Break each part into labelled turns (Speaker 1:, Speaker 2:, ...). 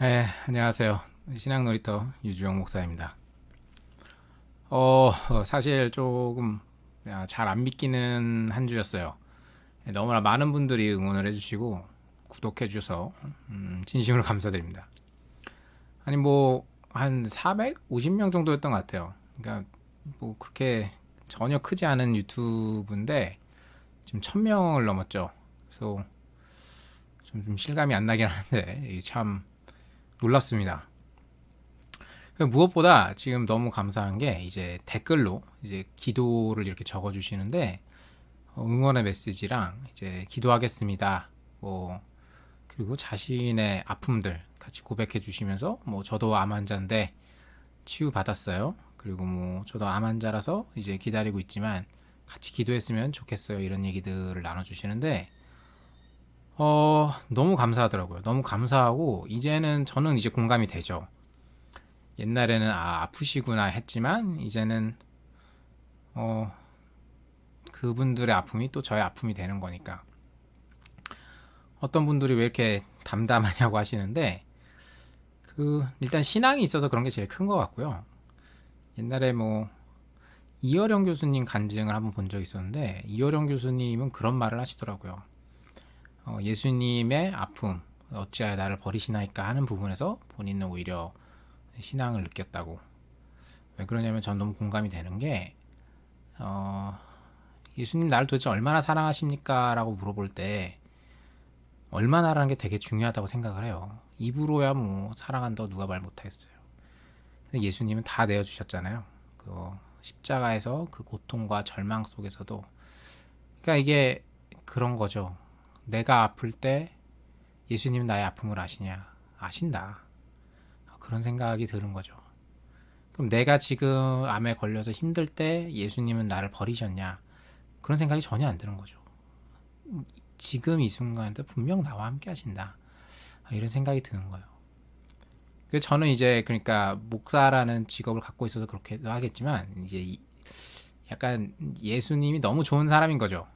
Speaker 1: 안녕하세요. 신앙놀이터 유주영 목사입니다. 사실 조금 잘 안 믿기는 한 주였어요. 너무나 많은 분들이 응원을 해주시고 구독해주셔서 진심으로 감사드립니다. 아니 뭐 한 450명 정도였던 것 같아요. 그러니까 뭐 그렇게 전혀 크지 않은 유튜브인데 지금 1000명을 넘었죠. 그래서 좀 실감이 안 나긴 하는데 참 놀랍습니다. 무엇보다 지금 너무 감사한 게 이제 댓글로 이제 기도를 이렇게 적어 주시는데 응원의 메시지랑 이제 기도하겠습니다. 뭐 그리고 자신의 아픔들 같이 고백해 주시면서 뭐 저도 암 환자인데 치유 받았어요. 그리고 뭐 저도 암 환자라서 이제 기다리고 있지만 같이 기도했으면 좋겠어요. 이런 얘기들을 나눠 주시는데 너무 감사하더라고요. 너무 감사하고 이제는 저는 이제 공감이 되죠. 옛날에는 아프시구나 했지만 이제는 어 그분들의 아픔이 또 저의 아픔이 되는 거니까. 어떤 분들이 왜 이렇게 담담하냐고 하시는데 일단 신앙이 있어서 그런 게 제일 큰 것 같고요. 옛날에 뭐 이어령 교수님 간증을 한번 본 적이 있었는데 이어령 교수님은 그런 말을 하시더라고요. 예수님의 아픔 어찌하여 나를 버리시나이까 하는 부분에서 본인은 오히려 신앙을 느꼈다고. 왜 그러냐면 전 너무 공감이 되는 게 예수님 나를 도대체 얼마나 사랑하십니까? 라고 물어볼 때 얼마나라는 게 되게 중요하다고 생각을 해요. 입으로야 뭐 사랑한다고 누가 말 못하겠어요. 근데 예수님은 다 내어주셨잖아요. 그 십자가에서 그 고통과 절망 속에서도. 그러니까 이게 그런 거죠. 내가 아플 때 예수님은 나의 아픔을 아시냐? 아신다. 그런 생각이 드는 거죠. 그럼 내가 지금 암에 걸려서 힘들 때 예수님은 나를 버리셨냐? 그런 생각이 전혀 안 드는 거죠. 지금 이 순간도 분명 나와 함께 하신다. 이런 생각이 드는 거예요. 그래서 저는 이제 그러니까 목사라는 직업을 갖고 있어서 그렇게도 하겠지만 이제 약간 예수님이 너무 좋은 사람인 거죠.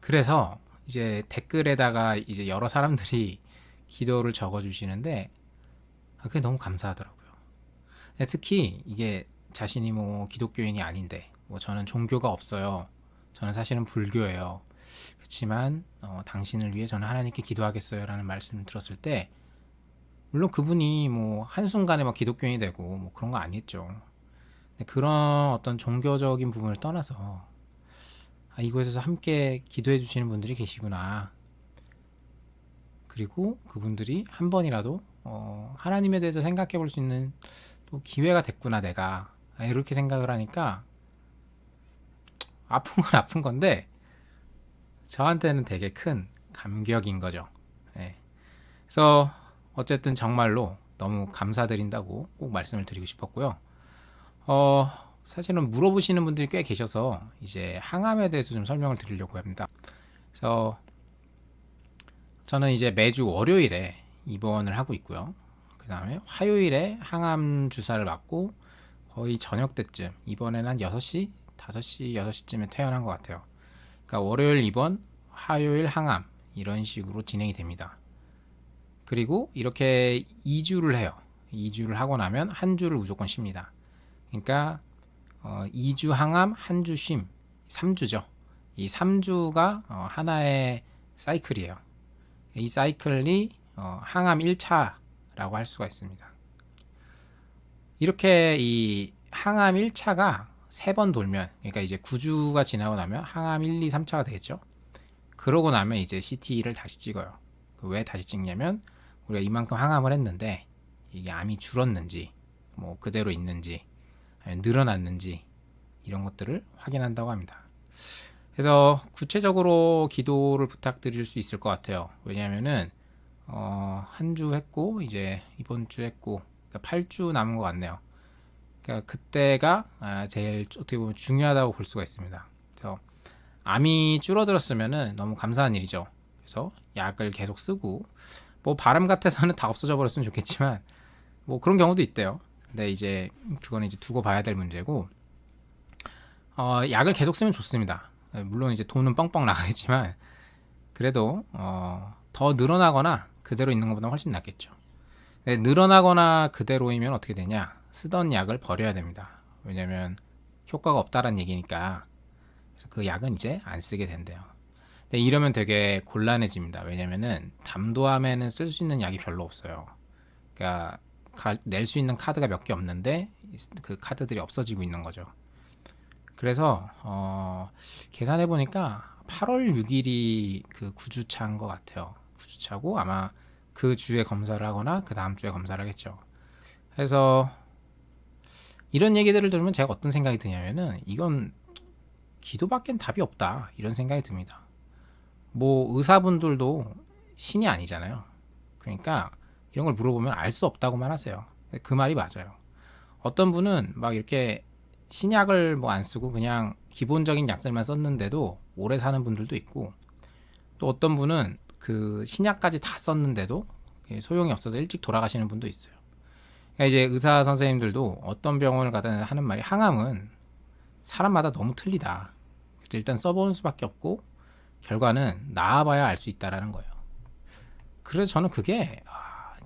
Speaker 1: 그래서 이제 댓글에다가 이제 여러 사람들이 기도를 적어 주시는데 그게 너무 감사하더라고요. 특히 이게 자신이 뭐 기독교인이 아닌데 뭐 저는 종교가 없어요. 저는 사실은 불교예요. 그렇지만 당신을 위해 저는 하나님께 기도하겠어요라는 말씀을 들었을 때 물론 그분이 뭐 한순간에 막 기독교인이 되고 뭐 그런 거 아니겠죠. 그런 어떤 종교적인 부분을 떠나서 이곳에서 함께 기도해 주시는 분들이 계시구나. 그리고 그분들이 한 번이라도 하나님에 대해서 생각해 볼 수 있는 또 기회가 됐구나 내가. 이렇게 생각을 하니까 아픈 건 아픈 건데 저한테는 되게 큰 감격인 거죠. 네. 그래서 어쨌든 정말로 너무 감사드린다고 꼭 말씀을 드리고 싶었고요. 어, 사실은 물어보시는 분들이 꽤 계셔서 이제 항암에 대해서 좀 설명을 드리려고 합니다. 그래서 저는 이제 매주 월요일에 입원을 하고 있고요. 그 다음에 화요일에 항암 주사를 맞고 거의 저녁 때쯤, 이번에는 한 6시, 5시, 6시쯤에 퇴원한 것 같아요. 그러니까 월요일 입원, 화요일 항암 이런 식으로 진행이 됩니다. 그리고 이렇게 2주를 해요. 2주를 하고 나면 한 주를 무조건 쉽니다. 그러니까 2주 항암, 한 주 쉼, 3주죠. 이 3주가 하나의 사이클이에요. 이 사이클이 항암 1차라고 할 수가 있습니다. 이렇게 이 항암 1차가 3번 돌면, 그러니까 이제 9주가 지나고 나면 항암 1, 2, 3차가 되겠죠. 그러고 나면 이제 CT를 다시 찍어요. 왜 다시 찍냐면 우리가 이만큼 항암을 했는데 이게 암이 줄었는지, 뭐 그대로 있는지, 늘어났는지 이런 것들을 확인한다고 합니다. 그래서 구체적으로 기도를 부탁드릴 수 있을 것 같아요. 왜냐하면은 한 주 했고 이제 이번 주 했고 그러니까 8주 남은 것 같네요. 그러니까 그때가 제일 어떻게 보면 중요하다고 볼 수가 있습니다. 그래서 암이 줄어들었으면은 너무 감사한 일이죠. 그래서 약을 계속 쓰고 뭐 바람 같아서는 다 없어져 버렸으면 좋겠지만 뭐 그런 경우도 있대요. 근데 이제 그거는 이제 두고 봐야 될 문제고 약을 계속 쓰면 좋습니다. 물론 이제 돈은 뻥뻥 나가겠지만 그래도 더 늘어나거나 그대로 있는 것보다 훨씬 낫겠죠. 근데 늘어나거나 그대로이면 어떻게 되냐? 쓰던 약을 버려야 됩니다. 왜냐면 효과가 없다라는 얘기니까. 그래서 그 약은 이제 안 쓰게 된대요. 근데 이러면 되게 곤란해집니다. 왜냐면은 담도암에는 쓸 수 있는 약이 별로 없어요. 그러니까 낼 수 있는 카드가 몇 개 없는데 그 카드들이 없어지고 있는 거죠. 그래서 계산해 보니까 8월 6일이 그 9주차인 것 같아요. 9주차고 아마 그 주에 검사를 하거나 그 다음 주에 검사를 하겠죠. 그래서 이런 얘기들을 들으면 제가 어떤 생각이 드냐면은 이건 기도밖엔 답이 없다 이런 생각이 듭니다. 뭐 의사분들도 신이 아니잖아요. 그러니까 이런 걸 물어보면 알 수 없다고만 하세요. 그 말이 맞아요. 어떤 분은 막 이렇게 신약을 뭐 안 쓰고 그냥 기본적인 약들만 썼는데도 오래 사는 분들도 있고, 또 어떤 분은 그 신약까지 다 썼는데도 소용이 없어서 일찍 돌아가시는 분도 있어요. 그러니까 이제 의사 선생님들도 어떤 병원을 가든 하는 말이, 항암은 사람마다 너무 틀리다. 일단 써보는 수밖에 없고 결과는 나아봐야 알 수 있다라는 거예요. 그래서 저는 그게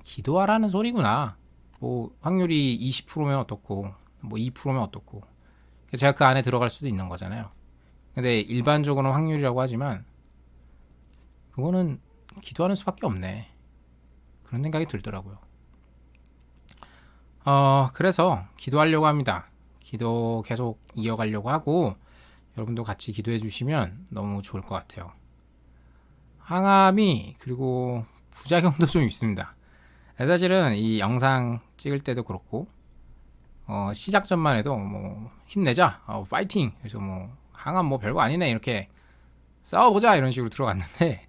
Speaker 1: 기도하라는 소리구나. 뭐 확률이 20%면 어떻고 뭐 2%면 어떻고, 제가 그 안에 들어갈 수도 있는 거잖아요. 근데 일반적으로는 확률이라고 하지만 그거는 기도하는 수밖에 없네, 그런 생각이 들더라고요. 그래서 기도하려고 합니다. 기도 계속 이어가려고 하고 여러분도 같이 기도해 주시면 너무 좋을 것 같아요. 항암이 그리고 부작용도 좀 있습니다. 사실은 이 영상 찍을 때도 그렇고 시작 전만 해도 뭐 힘내자, 파이팅, 그래서 뭐 항암 뭐 별거 아니네 이렇게 싸워보자 이런 식으로 들어갔는데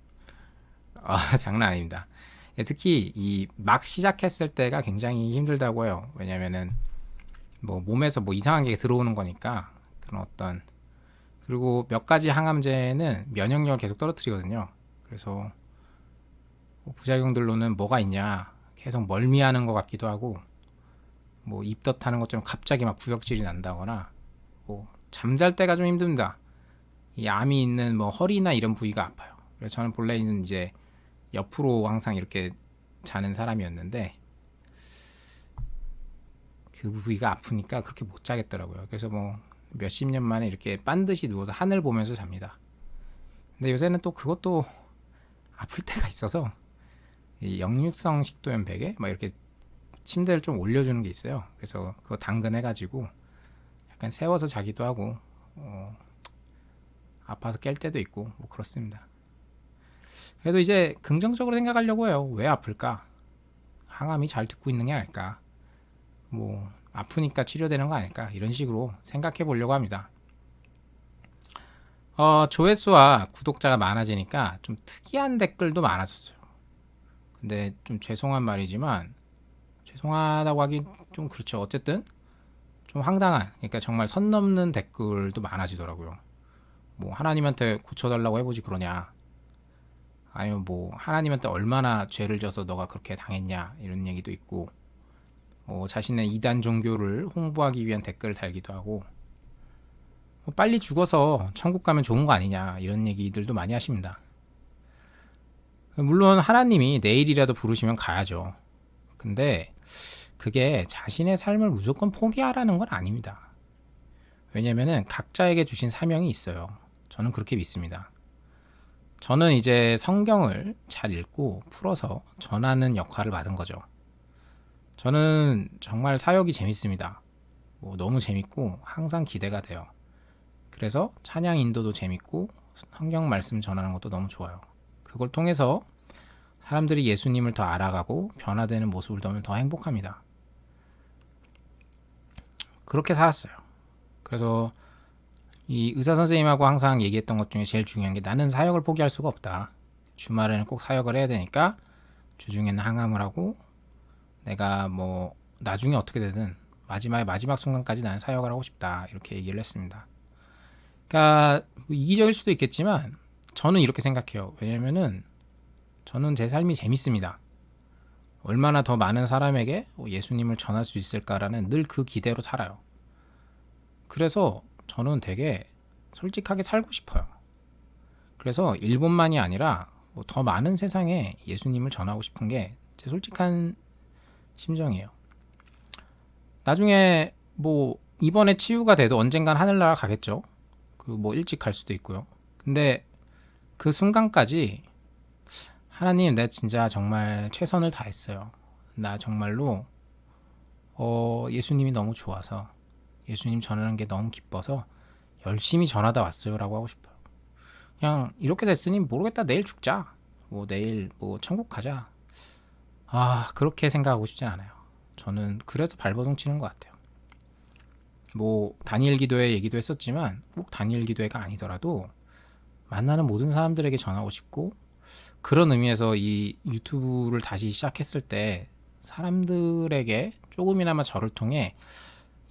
Speaker 1: 장난 아닙니다. 특히 이 막 시작했을 때가 굉장히 힘들다고 해요. 왜냐면은 뭐 몸에서 뭐 이상한 게 들어오는 거니까. 그런 어떤, 그리고 몇 가지 항암제는 면역력을 계속 떨어뜨리거든요. 그래서 뭐 부작용들로는 뭐가 있냐, 계속 멀미하는 것 같기도 하고, 뭐 입덧하는 것처럼 갑자기 막 구역질이 난다거나, 뭐 잠잘 때가 좀 힘듭니다. 이 암이 있는 뭐 허리나 이런 부위가 아파요. 그래서 저는 본래는 이제 옆으로 항상 이렇게 자는 사람이었는데 그 부위가 아프니까 그렇게 못 자겠더라고요. 그래서 뭐 몇십 년 만에 이렇게 빤듯이 누워서 하늘 보면서 잡니다. 근데 요새는 또 그것도 아플 때가 있어서 이 역류성 식도염 베개 막 이렇게 침대를 좀 올려주는 게 있어요. 그래서 그거 당근해가지고 약간 세워서 자기도 하고 아파서 깰 때도 있고 뭐 그렇습니다. 그래도 이제 긍정적으로 생각하려고 해요. 왜 아플까? 항암이 잘 듣고 있는 게 아닐까? 뭐 아프니까 치료되는 거 아닐까? 이런 식으로 생각해 보려고 합니다. 조회수와 구독자가 많아지니까 좀 특이한 댓글도 많아졌어요. 근데 좀 죄송한 말이지만, 죄송하다고 하기 좀 그렇죠. 어쨌든 좀 황당한, 그러니까 정말 선 넘는 댓글도 많아지더라고요. 뭐 하나님한테 고쳐달라고 해보지 그러냐, 아니면 뭐 하나님한테 얼마나 죄를 져서 너가 그렇게 당했냐 이런 얘기도 있고, 자신의 이단 종교를 홍보하기 위한 댓글을 달기도 하고, 빨리 죽어서 천국 가면 좋은 거 아니냐 이런 얘기들도 많이 하십니다. 물론 하나님이 내일이라도 부르시면 가야죠. 근데 그게 자신의 삶을 무조건 포기하라는 건 아닙니다. 왜냐면은 각자에게 주신 사명이 있어요. 저는 그렇게 믿습니다. 저는 이제 성경을 잘 읽고 풀어서 전하는 역할을 받은 거죠. 저는 정말 사역이 재밌습니다. 뭐 너무 재밌고 항상 기대가 돼요. 그래서 찬양 인도도 재밌고 성경 말씀 전하는 것도 너무 좋아요. 그걸 통해서 사람들이 예수님을 더 알아가고 변화되는 모습을 보면 더 행복합니다. 그렇게 살았어요. 그래서 이 의사 선생님하고 항상 얘기했던 것 중에 제일 중요한 게, 나는 사역을 포기할 수가 없다. 주말에는 꼭 사역을 해야 되니까 주중에는 항암을 하고, 내가 뭐 나중에 어떻게 되든 마지막 순간까지 나는 사역을 하고 싶다, 이렇게 얘기를 했습니다. 그러니까 뭐 이기적일 수도 있겠지만 저는 이렇게 생각해요. 왜냐면은 저는 제 삶이 재밌습니다. 얼마나 더 많은 사람에게 예수님을 전할 수 있을까라는 늘 그 기대로 살아요. 그래서 저는 되게 솔직하게 살고 싶어요. 그래서 일본만이 아니라 뭐 더 많은 세상에 예수님을 전하고 싶은 게 제 솔직한 심정이에요. 나중에 뭐 이번에 치유가 돼도 언젠간 하늘나라 가겠죠. 그 뭐 일찍 갈 수도 있고요. 근데 그 순간까지 하나님, 내 진짜 정말 최선을 다했어요. 나 정말로 예수님이 너무 좋아서, 예수님 전하는 게 너무 기뻐서 열심히 전하다 왔어요 라고 하고 싶어요. 그냥 이렇게 됐으니 모르겠다, 내일 죽자, 뭐 내일 뭐 천국 가자, 그렇게 생각하고 싶진 않아요. 저는 그래서 발버둥 치는 것 같아요. 뭐 다니엘 기도회 얘기도 했었지만 꼭 다니엘 기도회가 아니더라도 만나는 모든 사람들에게 전하고 싶고, 그런 의미에서 이 유튜브를 다시 시작했을 때 사람들에게 조금이나마 저를 통해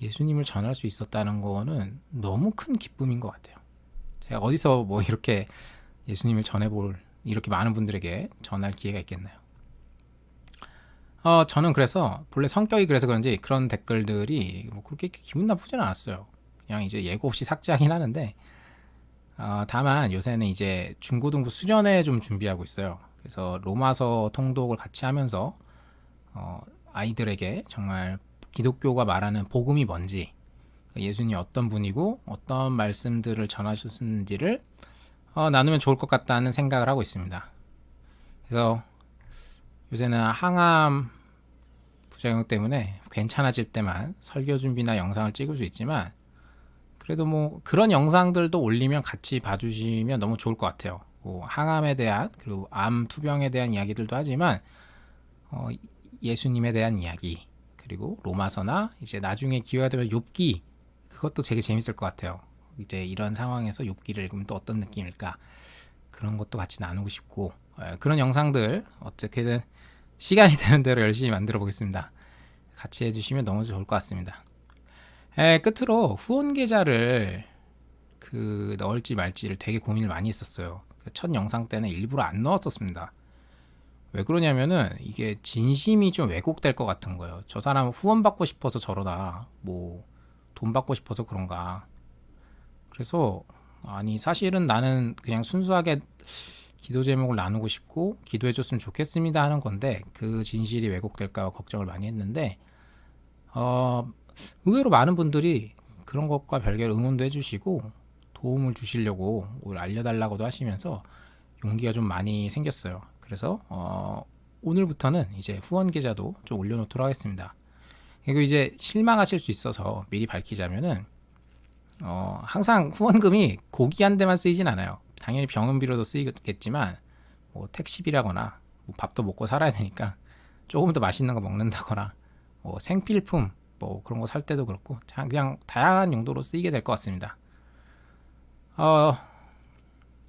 Speaker 1: 예수님을 전할 수 있었다는 거는 너무 큰 기쁨인 것 같아요. 제가 어디서 뭐 이렇게 예수님을 전해볼, 이렇게 많은 분들에게 전할 기회가 있겠나요? 저는 그래서 본래 성격이 그래서 그런지 그런 댓글들이 뭐 그렇게 기분 나쁘지는 않았어요. 그냥 이제 예고 없이 삭제하긴 하는데, 다만 요새는 이제 중고등부 수련회 좀 준비하고 있어요. 그래서 로마서 통독을 같이 하면서 아이들에게 정말 기독교가 말하는 복음이 뭔지, 예수님이 어떤 분이고 어떤 말씀들을 전하셨는지를 나누면 좋을 것 같다는 생각을 하고 있습니다. 그래서 요새는 항암 부작용 때문에 괜찮아질 때만 설교 준비나 영상을 찍을 수 있지만, 그래도 뭐 그런 영상들도 올리면 같이 봐주시면 너무 좋을 것 같아요. 뭐 항암에 대한, 그리고 암 투병에 대한 이야기들도 하지만 예수님에 대한 이야기, 그리고 로마서나 이제 나중에 기회가 되면 욥기, 그것도 되게 재밌을 것 같아요. 이제 이런 상황에서 욥기를 읽으면 또 어떤 느낌일까, 그런 것도 같이 나누고 싶고, 그런 영상들 어떻게든 시간이 되는 대로 열심히 만들어 보겠습니다. 같이 해주시면 너무 좋을 것 같습니다. 끝으로 후원 계좌를 넣을지 말지를 되게 고민을 많이 했었어요. 첫 영상 때는 일부러 안 넣었었습니다. 왜 그러냐면은 이게 진심이 좀 왜곡될 것 같은 거예요. 저 사람은 후원 받고 싶어서 저러다, 뭐 돈 받고 싶어서 그런가. 그래서 아니, 사실은 나는 그냥 순수하게 기도 제목을 나누고 싶고 기도해 줬으면 좋겠습니다 하는 건데, 그 진실이 왜곡될까 걱정을 많이 했는데 의외로 많은 분들이 그런 것과 별개로 응원도 해주시고 도움을 주시려고 알려달라고도 하시면서 용기가 좀 많이 생겼어요. 그래서 오늘부터는 이제 후원 계좌도 좀 올려놓도록 하겠습니다. 그리고 이제 실망하실 수 있어서 미리 밝히자면은 항상 후원금이 고기 한 대만 쓰이진 않아요. 당연히 병원비로도 쓰이겠지만 뭐 택시비라거나 뭐 밥도 먹고 살아야 되니까 조금 더 맛있는 거 먹는다거나 뭐 생필품 뭐 그런 거 살 때도 그렇고 그냥 다양한 용도로 쓰이게 될 것 같습니다.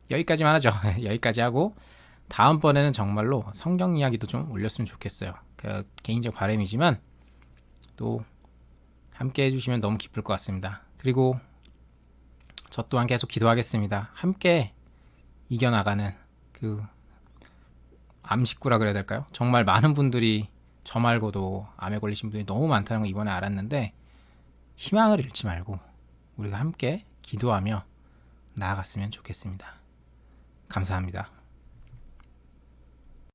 Speaker 1: 여기까지만 하죠. 여기까지 하고 다음번에는 정말로 성경 이야기도 좀 올렸으면 좋겠어요. 그 개인적 바람이지만 또 함께 해주시면 너무 기쁠 것 같습니다. 그리고 저 또한 계속 기도하겠습니다. 함께 이겨나가는 그 암19라 그래야 될까요? 정말 많은 분들이, 저 말고도 암에 걸리신 분이 너무 많다는 걸 이번에 알았는데, 희망을 잃지 말고 우리가 함께 기도하며 나아갔으면 좋겠습니다. 감사합니다.